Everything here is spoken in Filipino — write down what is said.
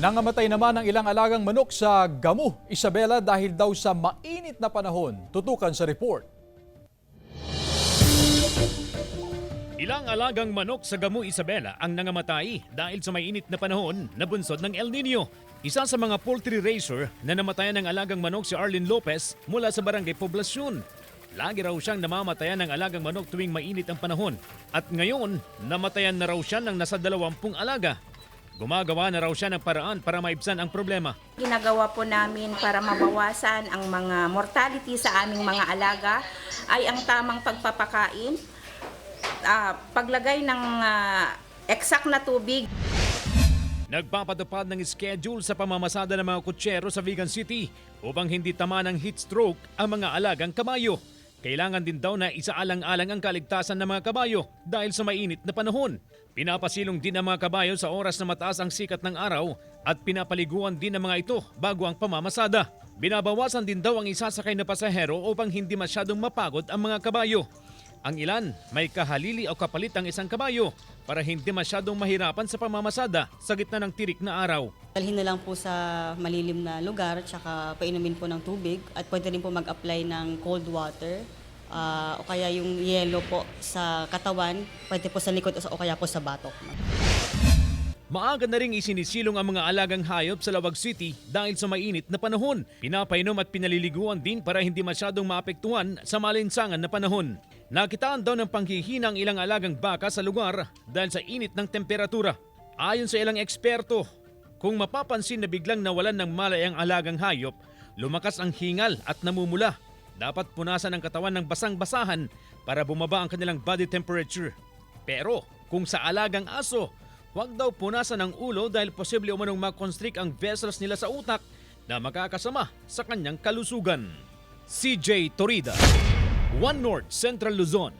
Nangamatay naman ang ilang alagang manok sa Gamu, Isabela dahil daw sa mainit na panahon. Tutukan sa report. Ilang alagang manok sa Gamu, Isabela ang nangamatay dahil sa mainit na panahon na bunsod ng El Nino. Isa sa mga poultry raiser na namatayan ng alagang manok si Arlene Lopez mula sa Barangay Poblasyon. Lagi raw siyang namamatayan ng alagang manok tuwing mainit ang panahon. At ngayon, namatayan na raw siya ng nasa 20 alaga. Gumagawa na raw siya ng paraan para maibsan ang problema. Ginagawa po namin para mabawasan ang mga mortality sa aming mga alaga ay ang tamang pagpapakain, paglagay ng eksak na tubig. Nagpapatupad ng schedule sa pamamasada ng mga kutsero sa Vigan City upang hindi tama ng heat stroke ang mga alagang kabayo. Kailangan din daw na isaalang-alang ang kaligtasan ng mga kabayo dahil sa mainit na panahon. Pinapasilong din ang mga kabayo sa oras na mataas ang sikat ng araw at pinapaliguan din ang mga ito bago ang pamamasada. Binabawasan din daw ang isasakay na pasahero upang hindi masyadong mapagod ang mga kabayo. Ang ilan may kahalili o kapalit ang isang kabayo para hindi masyadong mahirapan sa pamamasada sa gitna ng tirik na araw. Dalhin na lang po sa malilim na lugar tsaka painumin po ng tubig at pwede rin po mag-apply ng cold water o kaya yung yelo po sa katawan, pwede po sa likod o kaya po sa batok. Maaga na ring isinisilong ang mga alagang hayop sa Lawag City dahil sa mainit na panahon. Pinapainom at pinaliliguan din para hindi masyadong maapektuhan sa malinsangan na panahon. Nakitaan daw ng panghihina ang ilang alagang baka sa lugar dahil sa init ng temperatura. Ayon sa ilang eksperto, kung mapapansin na biglang nawalan ng malay ang alagang hayop, lumakas ang hingal at namumula. Dapat punasan ang katawan ng basang-basahan para bumaba ang kanilang body temperature. Pero kung sa alagang aso, huwag daw punasan ang ulo dahil posible umanong makonstrict ang vessels nila sa utak na makakasama sa kanyang kalusugan. CJ Torida, One North Central Luzon.